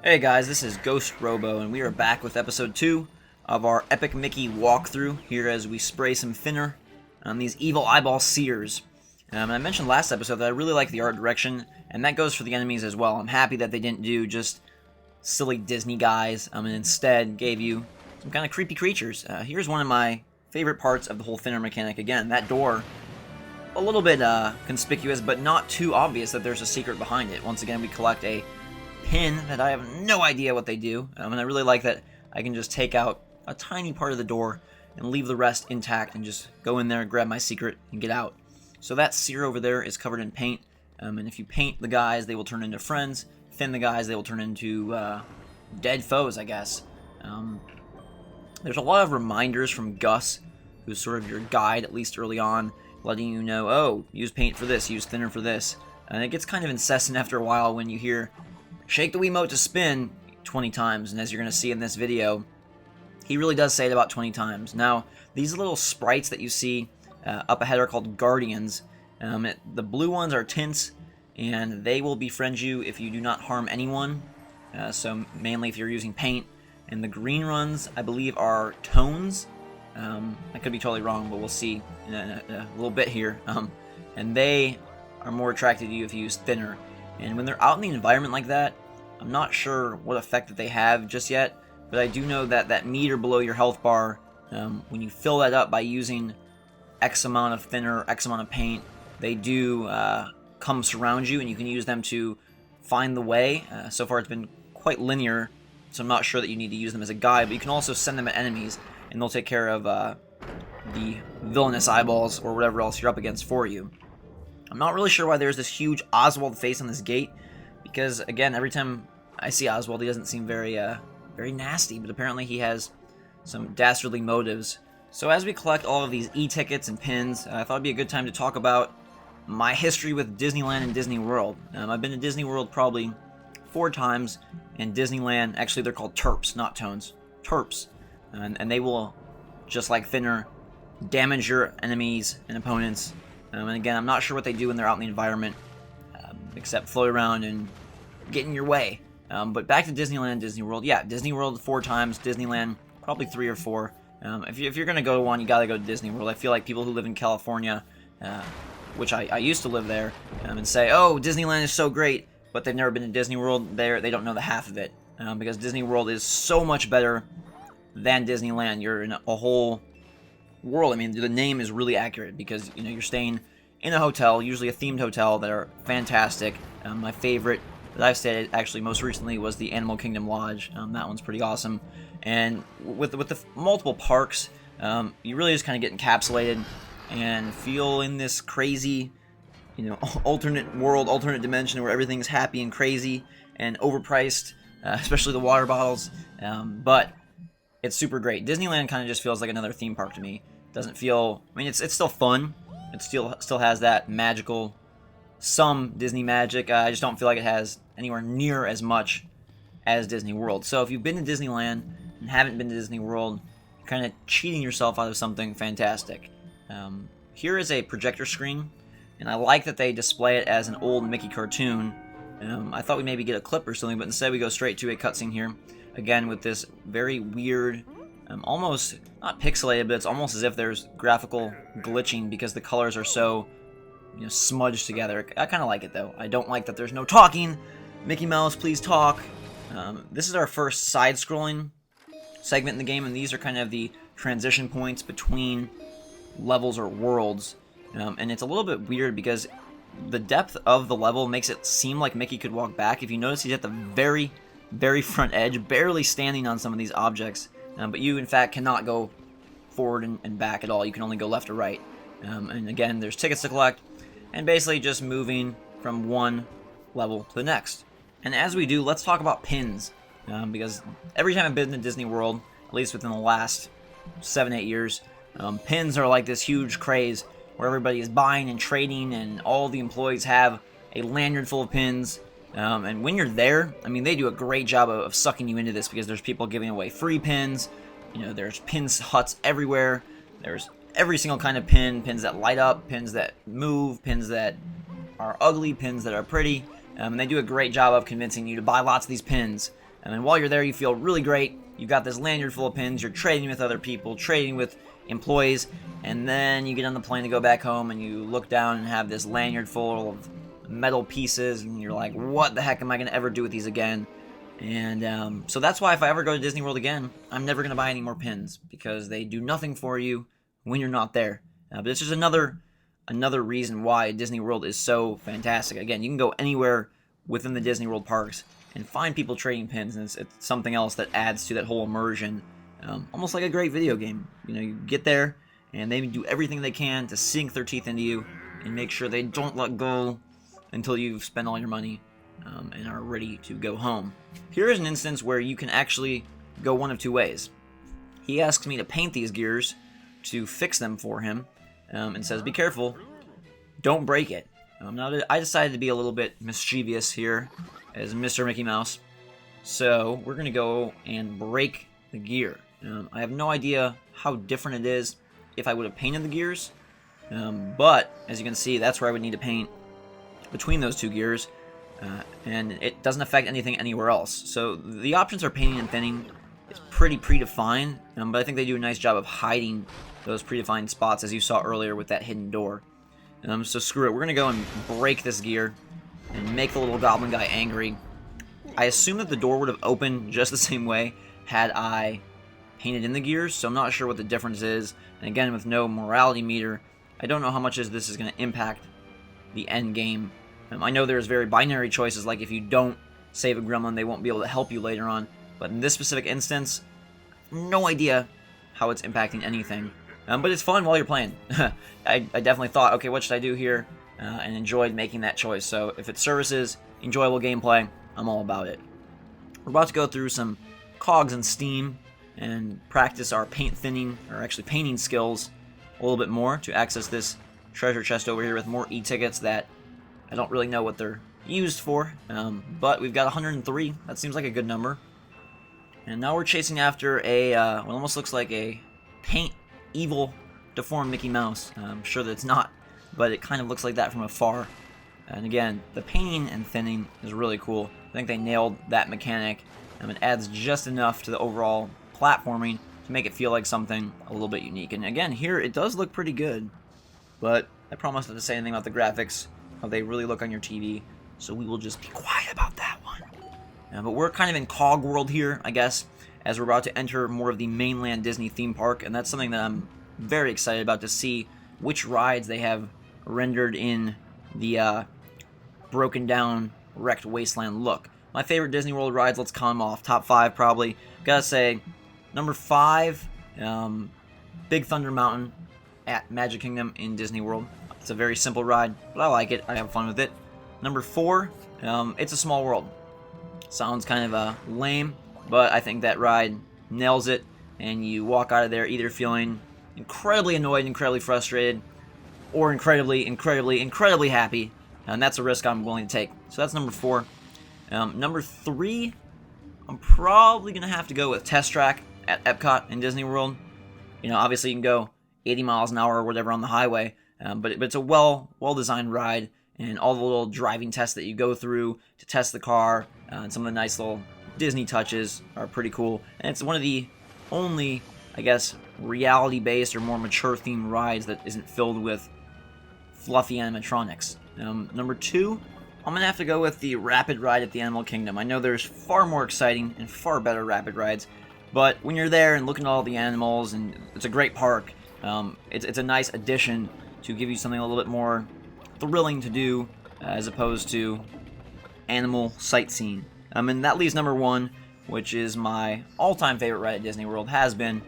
Hey guys, this is Ghost Robo, and we are back with episode 2 of our Epic Mickey walkthrough here as we spray some thinner on these evil eyeball seers. And I mentioned last episode that I really like the art direction, and that goes for the enemies as well. I'm happy that they didn't do just silly Disney guys, and instead gave you some kind of creepy creatures. Here's one of my favorite parts of the whole thinner mechanic. Again, that door, a little bit conspicuous, but not too obvious that there's a secret behind it. Once again, we collect a pin that I have no idea what they do, and I really like that I can just take out a tiny part of the door and leave the rest intact and just go in there, grab my secret, and get out. So that seer over there is covered in paint, and if you paint the guys, they will turn into friends. Thin the guys, they will turn into dead foes, I guess. There's a lot of reminders from Gus, who's sort of your guide, at least early on, letting you know, oh, use paint for this, use thinner for this. And it gets kind of incessant after a while when you hear shake the Wiimote to spin 20 times, and as you're going to see in this video, he really does say it about 20 times. Now, these little sprites that you see up ahead are called Guardians. The blue ones are tints, and they will befriend you if you do not harm anyone, so mainly if you're using paint. And the green ones, I believe, are tones. I could be totally wrong, but we'll see in a little bit here. And they are more attracted to you if you use thinner. And when they're out in the environment like that, I'm not sure what effect that they have just yet, but I do know that that meter below your health bar, when you fill that up by using X amount of thinner, X amount of paint, they do come surround you, and you can use them to find the way. So far it's been quite linear, so I'm not sure that you need to use them as a guide, but you can also send them at enemies, and they'll take care of the villainous eyeballs or whatever else you're up against for you. I'm not really sure why there's this huge Oswald face on this gate, because, again, every time I see Oswald, he doesn't seem very nasty, but apparently he has some dastardly motives. So as we collect all of these e-tickets and pins, I thought it'd be a good time to talk about my history with Disneyland and Disney World. I've been to Disney World probably 4 times, and Disneyland, actually they're called terps, not tones, terps, and they will, just like thinner, damage your enemies and opponents. And again, I'm not sure what they do when they're out in the environment, except float around and get in your way. But back to Disneyland and Disney World. Yeah, Disney World 4 times, Disneyland probably 3 or 4. If you're going to go to one, you got to go to Disney World. I feel like people who live in California, which I used to live there, and say, oh, Disneyland is so great, but they've never been to Disney World, they don't know the half of it. Because Disney World is so much better than Disneyland. You're in a whole world. I mean, the name is really accurate because you're staying in a hotel, usually a themed hotel, that are fantastic. My favorite that I've stayed at actually most recently was the Animal Kingdom Lodge. That one's pretty awesome. And with the multiple parks, you really just kind of get encapsulated and feel in this crazy, alternate world, alternate dimension where everything's happy and crazy and overpriced, especially the water bottles. But it's super great. Disneyland kind of just feels like another theme park to me. Doesn't feel... I mean, it's still fun. It still has that magical... some Disney magic. I just don't feel like it has anywhere near as much as Disney World. So if you've been to Disneyland and haven't been to Disney World, you're kind of cheating yourself out of something fantastic. Here is a projector screen, and I like that they display it as an old Mickey cartoon. I thought we'd maybe get a clip or something, but instead we go straight to a cutscene here. Again, with this very weird, almost, not pixelated, but it's almost as if there's graphical glitching because the colors are so, smudged together. I kind of like it, though. I don't like that there's no talking. Mickey Mouse, please talk. This is our first side-scrolling segment in the game, and these are kind of the transition points between levels or worlds. And it's a little bit weird because the depth of the level makes it seem like Mickey could walk back. If you notice, he's at the very front edge, barely standing on some of these objects, but you in fact cannot go forward and back at all. You can only go left or right. And again, there's tickets to collect, and basically just moving from one level to the next. And as we do, let's talk about pins, because every time I've been to Disney World, at least within the last 7-8 years, pins are like this huge craze where everybody is buying and trading, and all the employees have a lanyard full of pins. And when you're there, I mean, they do a great job of sucking you into this because there's people giving away free pins. There's pins huts everywhere. There's every single kind of pin, pins that light up, pins that move, pins that are ugly, pins that are pretty. And they do a great job of convincing you to buy lots of these pins. And then while you're there, you feel really great. You've got this lanyard full of pins. You're trading with other people, trading with employees. And then you get on the plane to go back home, and you look down and have this lanyard full of metal pieces. And you're like, what the heck am I going to ever do with these again? And so that's why if I ever go to Disney World again, I'm never going to buy any more pins, because they do nothing for you when you're not there. But it's just another reason why Disney World is so fantastic. Again, you can go anywhere within the Disney World parks and find people trading pins, and it's something else that adds to that whole immersion, almost like a great video game. You get there, and they do everything they can to sink their teeth into you and make sure they don't let go until you've spent all your money and are ready to go home. Here is an instance where you can actually go one of two ways. He asks me to paint these gears to fix them for him, and says, be careful, don't break it. Now, I decided to be a little bit mischievous here as Mr. Mickey Mouse, so we're going to go and break the gear. I have no idea how different it is if I would have painted the gears, but as you can see, that's where I would need to paint between those two gears, and it doesn't affect anything anywhere else. So the options are painting and thinning. It's pretty predefined, but I think they do a nice job of hiding those predefined spots, as you saw earlier with that hidden door. So screw it, we're going to go and break this gear and make the little goblin guy angry. I assume that the door would have opened just the same way had I painted in the gears, so I'm not sure what the difference is. And again, with no morality meter, I don't know how much this is going to impact the end game. I know there's very binary choices, like if you don't save a gremlin, they won't be able to help you later on. But in this specific instance, no idea how it's impacting anything. But it's fun while you're playing. I definitely thought, okay, what should I do here? And enjoyed making that choice. So if it services enjoyable gameplay, I'm all about it. We're about to go through some cogs and steam and practice our paint thinning, or actually painting skills a little bit more to access this treasure chest over here with more e-tickets that I don't really know what they're used for. But we've got 103. That seems like a good number. And now we're chasing after a, what almost looks like a paint evil deformed Mickey Mouse. I'm sure that it's not, but it kind of looks like that from afar. And again, the painting and thinning is really cool. I think they nailed that mechanic. It adds just enough to the overall platforming to make it feel like something a little bit unique. And again, here it does look pretty good, but I promise not to say anything about the graphics, how they really look on your TV, so we will just be quiet about that one. But we're kind of in Cog World here, I guess, as we're about to enter more of the mainland Disney theme park, and that's something that I'm very excited about, to see which rides they have rendered in the broken down, wrecked wasteland look. My favorite Disney World rides, let's count them off. Top 5 probably. Gotta say, number 5, Big Thunder Mountain at Magic Kingdom in Disney World. It's a very simple ride, but I like it. I have fun with it. Number 4, It's a Small World. Sounds kind of lame, but I think that ride nails it, and you walk out of there either feeling incredibly annoyed, incredibly frustrated, or incredibly happy, and that's a risk I'm willing to take. So that's number 4. Number 3, I'm probably going to have to go with Test Track at Epcot in Disney World. Obviously you can go 80 miles an hour or whatever on the highway, but it's a well-designed ride, and all the little driving tests that you go through to test the car, and some of the nice little Disney touches are pretty cool. And it's one of the only, I guess, reality-based or more mature-themed rides that isn't filled with fluffy animatronics. Number 2, I'm going to have to go with the Rapid Ride at the Animal Kingdom. I know there's far more exciting and far better Rapid Rides, but when you're there and looking at all the animals, and it's a great park, it's a nice addition to give you something a little bit more thrilling to do, as opposed to animal sightseeing. And that leaves number 1, which is my all-time favorite ride at Disney World, has been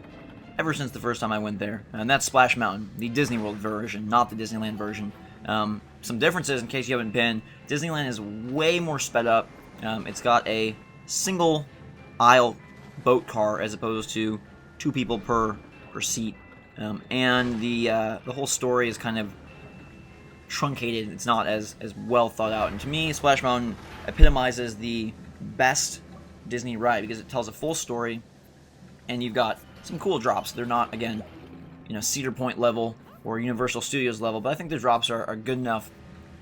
ever since the first time I went there, and that's Splash Mountain, the Disney World version, not the Disneyland version. Some differences, in case you haven't been: Disneyland is way more sped up. It's got a single aisle boat car as opposed to 2 people per seat, and the whole story is kind of truncated. It's not as well thought out, and to me, Splash Mountain epitomizes the best Disney ride because it tells a full story, and you've got some cool drops. They're not, again, Cedar Point level or Universal Studios level, but I think the drops are good enough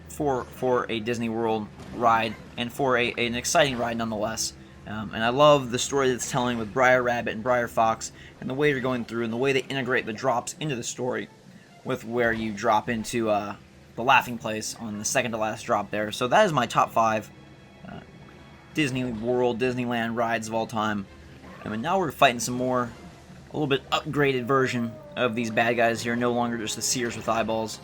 for a Disney World ride, and for an exciting ride nonetheless. And I love the story that's telling with Briar Rabbit and Briar Fox, and the way you're going through, and the way they integrate the drops into the story, with where you drop into the laughing place on the second to last drop there. So that is my top 5 Disney World, Disneyland rides of all time. And now we're fighting some more, a little bit upgraded version of these bad guys here. No longer just the seers with eyeballs.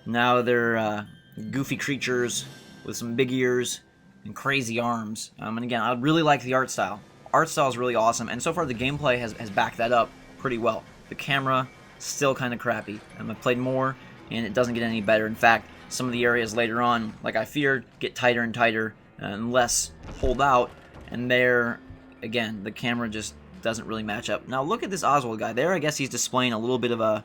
Now they're goofy creatures with some big ears and crazy arms. And again, I really like the art style. Art style is really awesome, and so far the gameplay has backed that up pretty well. The camera, still kind of crappy. I've played more, and it doesn't get any better. In fact, some of the areas later on, like I feared, get tighter and tighter and less pulled out, and there, again, the camera just doesn't really match up. Now look at this Oswald guy. There, I guess he's displaying a little bit of a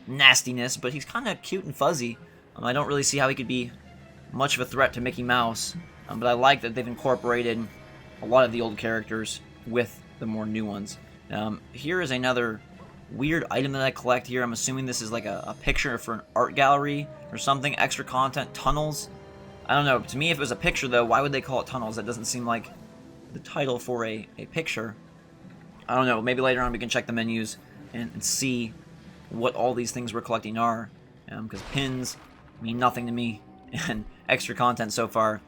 nastiness, but he's kind of cute and fuzzy. I don't really see how he could be much of a threat to Mickey Mouse, but I like that they've incorporated a lot of the old characters with the more new ones. Here is another weird item that I collect here. I'm assuming this is like a picture for an art gallery or something. Extra content, tunnels. I don't know. To me, if it was a picture, though, why would they call it tunnels? That doesn't seem like the title for a picture. I don't know. Maybe later on we can check the menus and see what all these things we're collecting are. Because pins mean nothing to me, and extra content so far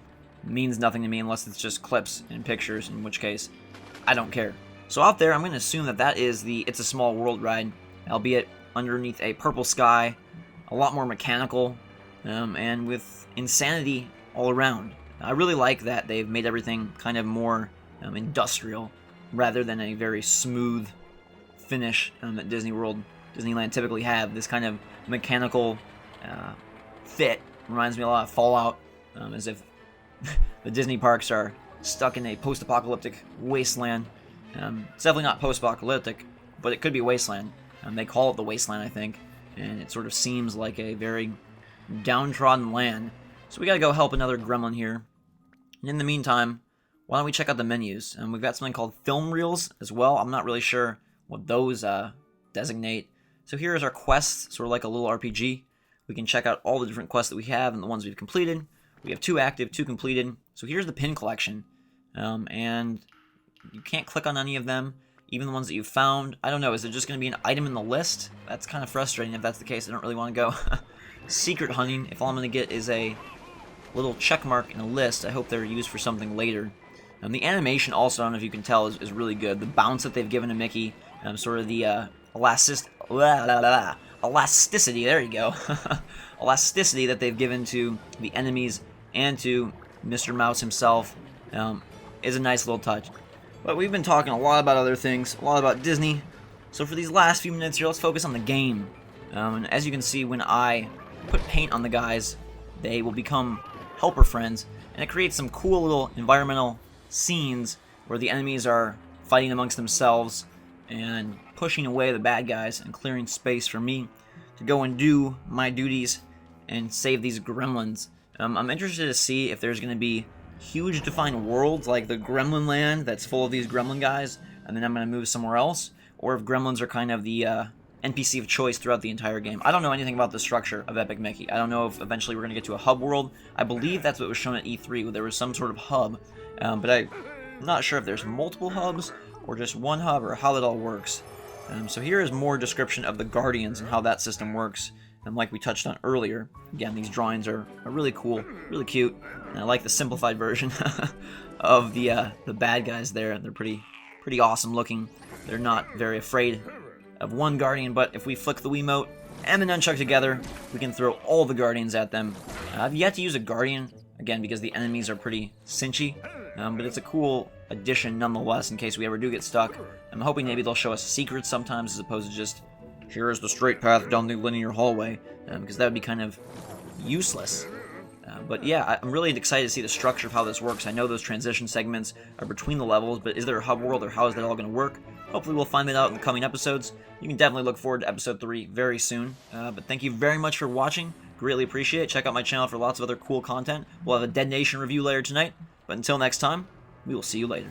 means nothing to me unless it's just clips and pictures, in which case I don't care. So out there, I'm going to assume that is the It's a Small World ride, albeit underneath a purple sky, a lot more mechanical, and with insanity all around. I really like that they've made everything kind of more industrial, rather than a very smooth finish that Disneyland typically have. This kind of mechanical fit reminds me a lot of Fallout, as if the Disney parks are stuck in a post-apocalyptic wasteland. It's definitely not post-apocalyptic, but it could be a wasteland. They call it the wasteland, I think, and it sort of seems like a very downtrodden land. So we gotta go help another gremlin here. And in the meantime, why don't we check out the menus? We've got something called film reels as well. I'm not really sure what those designate. So here is our quests, sort of like a little RPG. We can check out all the different quests that we have and the ones we've completed. We have 2 active, 2 completed. So here's the pin collection. And you can't click on any of them, even the ones that you found. I don't know, is it just going to be an item in the list? That's kind of frustrating. If that's the case, I don't really want to go secret hunting. If all I'm going to get is a little check mark in a list, I hope they're used for something later. And the animation also, I don't know if you can tell, is really good. The bounce that they've given to Mickey, sort of the elasticity, there you go. Elasticity that they've given to the enemies and to Mr. Mouse himself is a nice little touch. But we've been talking a lot about other things, a lot about Disney. So for these last few minutes here, let's focus on the game. And as you can see, when I put paint on the guys, they will become helper friends, and it creates some cool little environmental scenes where the enemies are fighting amongst themselves and pushing away the bad guys and clearing space for me to go and do my duties and save these gremlins. I'm interested to see if there's going to be huge defined worlds like the Gremlin Land that's full of these gremlin guys, and then I'm going to move somewhere else, or if gremlins are kind of the NPC of choice throughout the entire game. I don't know anything about the structure of Epic Mickey. I don't know if eventually we're going to get to a hub world. I believe that's what was shown at E3, where there was some sort of hub, but I'm not sure if there's multiple hubs or just one hub or how that all works. So here is more description of the Guardians and how that system works. And like we touched on earlier, again, these drawings are really cool, really cute, and I like the simplified version of the bad guys there. They're pretty awesome looking. They're not very afraid of one Guardian, but if we flick the Wiimote and the nunchuck together, we can throw all the Guardians at them. I've yet to use a Guardian, again, because the enemies are pretty cinchy, but it's a cool addition nonetheless in case we ever do get stuck. I'm hoping maybe they'll show us secrets sometimes as opposed to just, here is the straight path down the linear hallway, because that would be kind of useless. But yeah, I'm really excited to see the structure of how this works. I know those transition segments are between the levels, but is there a hub world, or how is that all going to work? Hopefully we'll find that out in the coming episodes. You can definitely look forward to episode 3 very soon. But thank you very much for watching. Greatly appreciate it. Check out my channel for lots of other cool content. We'll have a Dead Nation review later tonight. But until next time, we will see you later.